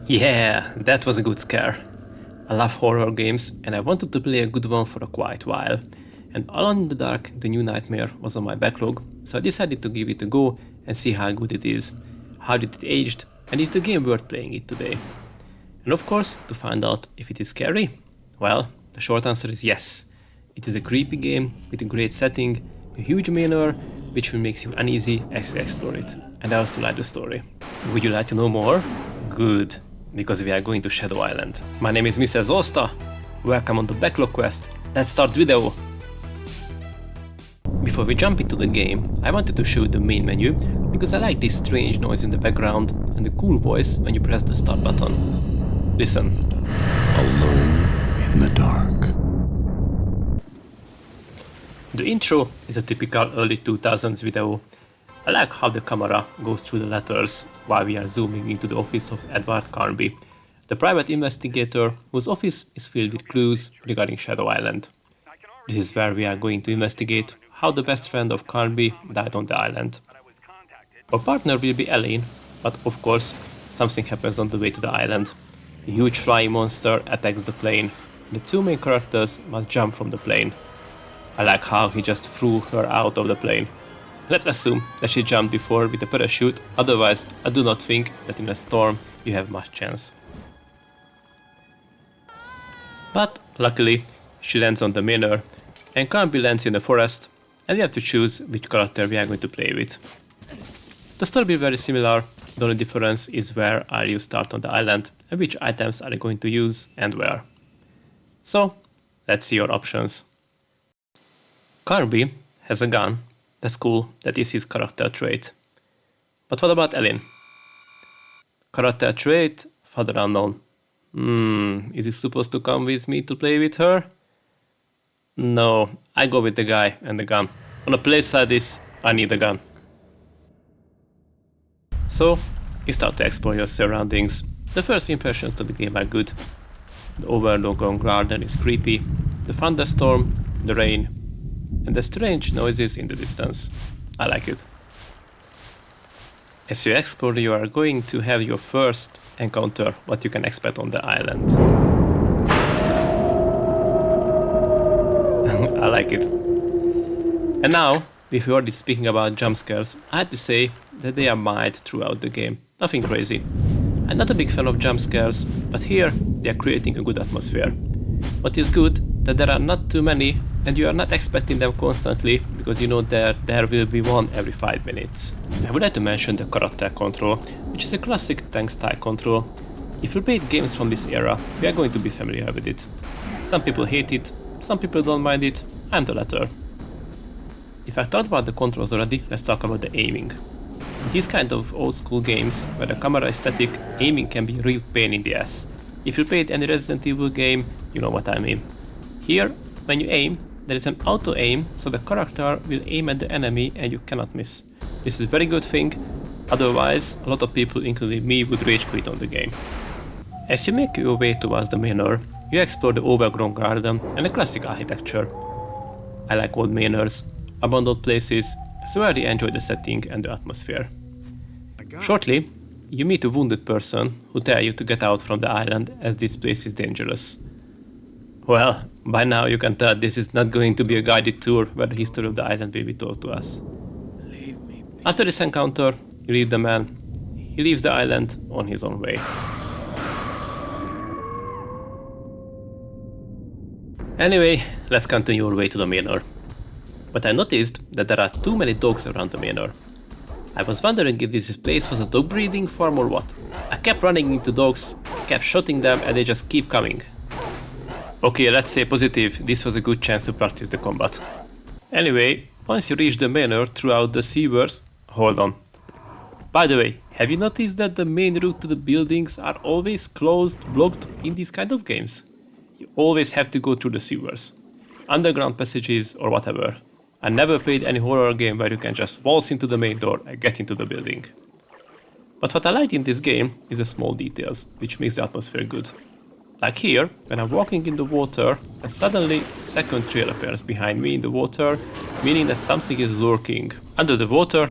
Yeah, that was a good scare. I love horror games and I wanted to play a good one for a quite while. And Alone in the Dark, the new Nightmare, was on my backlog, so I decided to give it a go and see how good it is, how did it aged, and if the game worth playing it today. And of course, to find out if it is scary, well, the short answer is yes. It is a creepy game with a great setting, a huge manor, which will make you uneasy as you explore it. And I also like the story. Would you like to know more? Good, because we are going to Shadow Island. My name is Mr. Zosta. Welcome on the Backlog Quest. Let's start video! Before we jump into the game, I wanted to show you the main menu, because I like this strange noise in the background and the cool voice when you press the start button. Listen. Alone in the dark. The intro is a typical early 2000s video. I like how the camera goes through the letters while we are zooming into the office of Edward Carnby, the private investigator whose office is filled with clues regarding Shadow Island. This is where we are going to investigate how the best friend of Carnby died on the island. Our partner will be Elaine, but of course something happens on the way to the island. A huge flying monster attacks the plane. The two main characters must jump from the plane. I like how he just threw her out of the plane. Let's assume that she jumped before with a parachute, otherwise I do not think that in a storm you have much chance. But luckily she lands on the manor, and Carnby lands in the forest, and we have to choose which character we are going to play with. The story will be very similar, the only difference is where are you start on the island and which items are you going to use and where. So let's see your options. Carnby has a gun. That's cool, that is his character trait. But what about Elaine? Character trait, father unknown. Is he supposed to come with me to play with her? No, I go with the guy and the gun. On a place like this, I need a gun. So, you start to explore your surroundings. The first impressions to the game are good. The overgrown garden is creepy, the thunderstorm, the rain, and the strange noises in the distance. I like it. As you explore, you are going to have your first encounter what you can expect on the island. I like it. And now, if you're already speaking about jump scares, I have to say that they are mild throughout the game. Nothing crazy. I'm not a big fan of jump scares, but here they are creating a good atmosphere. What is good, that there are not too many and you are not expecting them constantly, because you know that there will be one every 5 minutes. I would like to mention the character control, which is a classic tank style control. If you played games from this era, we are going to be familiar with it. Some people hate it, some people don't mind it, I'm the latter. If I talked about the controls already, let's talk about the aiming. In these kind of old school games, where the camera is static, aiming can be a real pain in the ass. If you played any Resident Evil game, you know what I mean. Here, when you aim, there is an auto aim, so the character will aim at the enemy and you cannot miss. This is a very good thing, otherwise a lot of people including me would rage quit on the game. As you make your way towards the manor, you explore the overgrown garden and the classic architecture. I like old manors, abandoned places, so I really enjoy the setting and the atmosphere. Shortly, you meet a wounded person who tells you to get out from the island as this place is dangerous. Well, by now you can tell this is not going to be a guided tour where the history of the island will be told to us. After this encounter, you leave the man. He leaves the island on his own way. Anyway, let's continue our way to the manor. But I noticed that there are too many dogs around the manor. I was wondering if this place was a dog breeding farm or what. I kept running into dogs, kept shooting them and they just keep coming. Okay, let's say positive, this was a good chance to practice the combat. Anyway, once you reach the manor throughout the sewers, hold on. By the way, have you noticed that the main route to the buildings are always closed, blocked in these kind of games? You always have to go through the sewers, underground passages or whatever. I never played any horror game where you can just waltz into the main door and get into the building. But what I like in this game is the small details, which makes the atmosphere good. Like here, when I'm walking in the water, and suddenly a second trail appears behind me in the water, meaning that something is lurking under the water.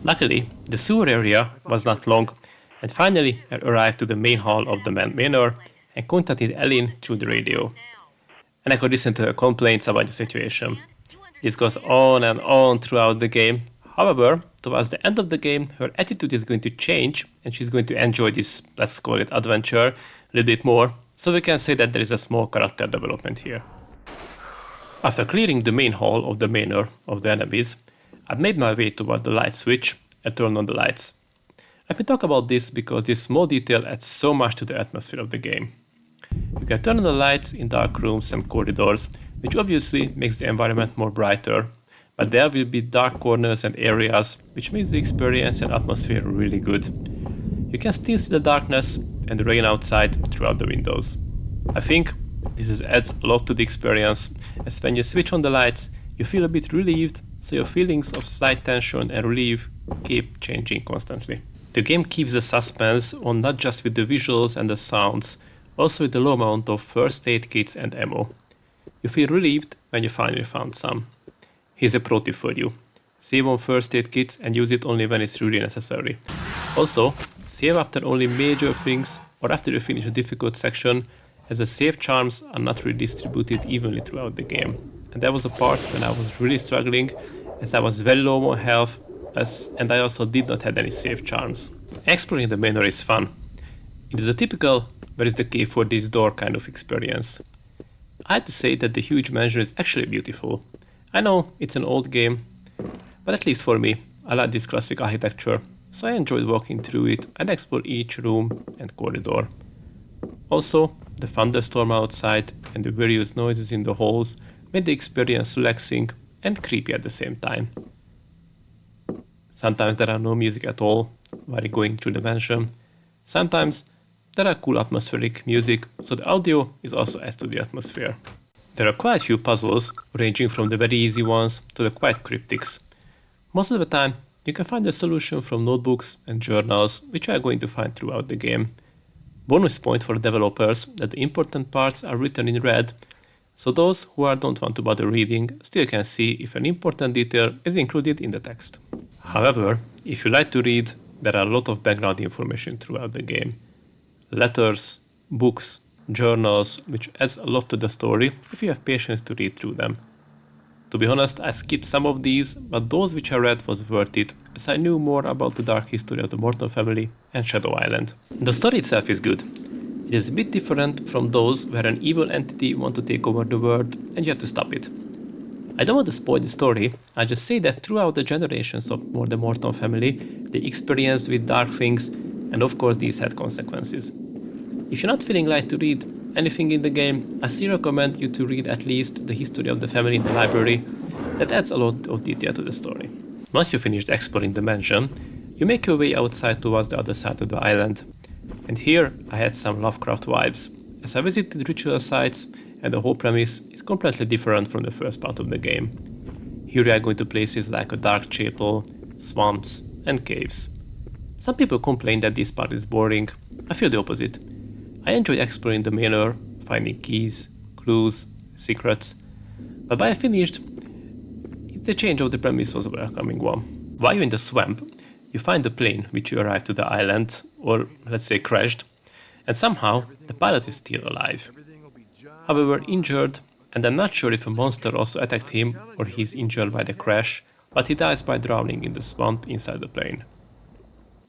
Luckily, the sewer area was not long, And finally, I arrived to the main hall of the manor and contacted Ellen through the radio. And I could listen to her complaints about the situation. This goes on and on throughout the game. However, towards the end of the game, her attitude is going to change and she's going to enjoy this, let's call it adventure, a little bit more. So we can say that there is a small character development here. After clearing the main hall of the manor of the enemies, I made my way toward the light switch and turned on the lights. Let me talk about this because this small detail adds so much to the atmosphere of the game. You can turn on the lights in dark rooms and corridors, which obviously makes the environment more brighter, but there will be dark corners and areas, which makes the experience and atmosphere really good. You can still see the darkness and the rain outside throughout the windows. I think this adds a lot to the experience, as when you switch on the lights, you feel a bit relieved, so your feelings of slight tension and relief keep changing constantly. The game keeps the suspense on not just with the visuals and the sounds, also with the low amount of first aid kits and ammo. You feel relieved when you finally found some. Here's a pro tip for you. Save on first aid kits and use it only when it's really necessary. Also, save after only major things or after you finish a difficult section, as the save charms are not really distributed evenly throughout the game. And that was a part when I was really struggling, as I was very low on health, and I also did not have any save charms. Exploring the manor is fun. It is a typical where is the key for this door kind of experience. I had to say that the huge mansion is actually beautiful. I know it's an old game, but at least for me, I like this classic architecture, so I enjoyed walking through it and explore each room and corridor. Also, the thunderstorm outside and the various noises in the halls made the experience relaxing and creepy at the same time. Sometimes there are no music at all while going through the mansion. Sometimes there are cool atmospheric music, so the audio is also adds to the atmosphere. There are quite a few puzzles, ranging from the very easy ones to the quite cryptics. Most of the time, you can find the solution from notebooks and journals, which you are going to find throughout the game. Bonus point for the developers that the important parts are written in red, so those who don't want to bother reading still can see if an important detail is included in the text. However, if you like to read, there are a lot of background information throughout the game. Letters, books, journals, which adds a lot to the story if you have patience to read through them. To be honest, I skipped some of these, but those which I read was worth it, as I knew more about the dark history of the Morton family and Shadow Island. The story itself is good. It is a bit different from those where an evil entity wants to take over the world and you have to stop it. I don't want to spoil the story, I just say that throughout the generations of the Morton family, they experienced with dark things, and of course these had consequences. If you're not feeling like to read anything in the game, I still recommend you to read at least the history of the family in the library. That adds a lot of detail to the story. Once you finished exploring the mansion, you make your way outside towards the other side of the island. And here I had some Lovecraft vibes, as I visited ritual sites and the whole premise is completely different from the first part of the game. Here you are going to places like a dark chapel, swamps and caves. Some people complain that this part is boring. I feel the opposite. I enjoy exploring the manor, finding keys, clues, secrets, but by I finished, the change of the premise was a welcoming one. While you're in the swamp, you find the plane which you arrived to the island, or let's say crashed, and somehow the pilot is still alive. However, injured, and I'm not sure if a monster also attacked him or he's injured by the crash, but he dies by drowning in the swamp inside the plane.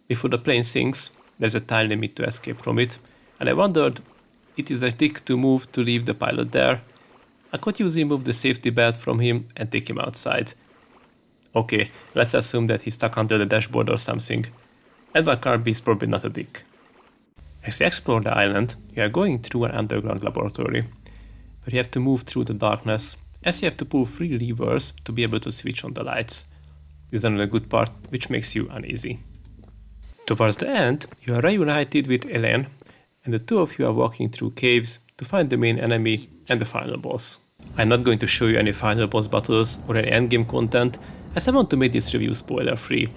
Before the plane sinks, there's a time limit to escape from it, and I wondered, it is a dick to move to leave the pilot there. I could easily move the safety belt from him and take him outside. Okay, let's assume that he's stuck under the dashboard or something. Edward Carby is probably not a dick. As you explore the island, you are going through an underground laboratory, where you have to move through the darkness, as you have to pull 3 levers to be able to switch on the lights. This is another good part, which makes you uneasy. Towards the end, you are reunited with Elaine, and the two of you are walking through caves to find the main enemy and the final boss. I'm not going to show you any final boss battles or any endgame content, as I want to make this review spoiler free.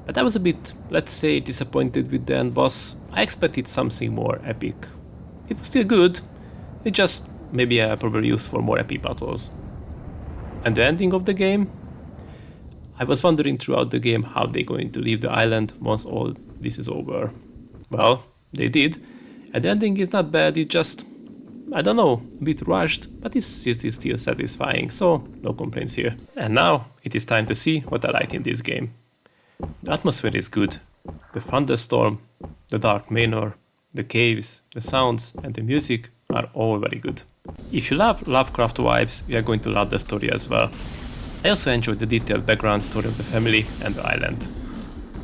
But I was a bit, let's say, disappointed with the end boss. I expected something more epic. It was still good, it just maybe I probably used for more epic battles. And the ending of the game? I was wondering throughout the game how they're going to leave the island once all this is over. Well, they did, and the ending is not bad, it's just, I don't know, a bit rushed, but it's still satisfying, so no complaints here. And now it is time to see what I like in this game. The atmosphere is good. The thunderstorm, the dark manor, the caves, the sounds and the music are all very good. If you love Lovecraft vibes, you are going to love the story as well. I also enjoyed the detailed background story of the family and the island.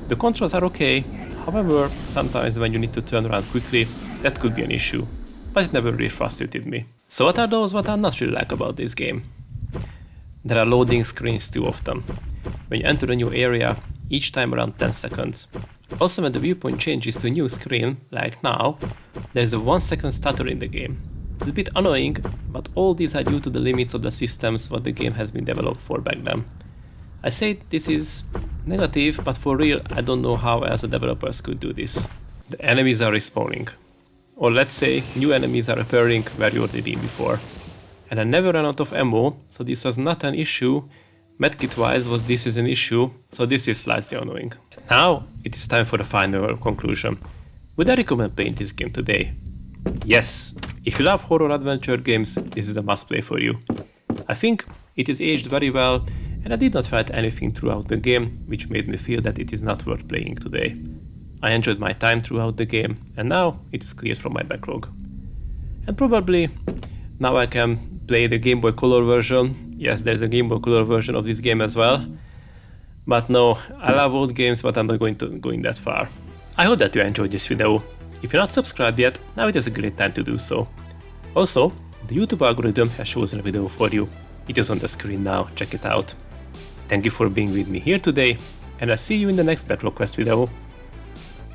The controls are okay, however, sometimes when you need to turn around quickly, that could be an issue, but it never really frustrated me. So what are those what I not really like about this game? There are loading screens too often. When you enter a new area, each time around 10 seconds. Also when the viewpoint changes to a new screen, like now, there is a 1 second stutter in the game. It's a bit annoying, but all these are due to the limits of the systems what the game has been developed for back then. I say this is negative, but for real I don't know how else the developers could do this. The enemies are respawning. Or let's say new enemies are appearing where you already been before. And I never ran out of ammo, so this was not an issue. Medkit wise this is an issue, so this is slightly annoying. Now it is time for the final conclusion. Would I recommend playing this game today? Yes, if you love horror adventure games, this is a must play for you. I think it is aged very well, and I did not find anything throughout the game which made me feel that it is not worth playing today. I enjoyed my time throughout the game, and now it is cleared from my backlog. And probably now I can play the Game Boy Color version. Yes, there's a Game Boy Color version of this game as well. But no, I love old games, but I'm not going that far. I hope that you enjoyed this video. If you're not subscribed yet, now it is a great time to do so. Also, the YouTube algorithm has chosen a video for you. It is on the screen now, check it out. Thank you for being with me here today, and I'll see you in the next Backlog Quest video.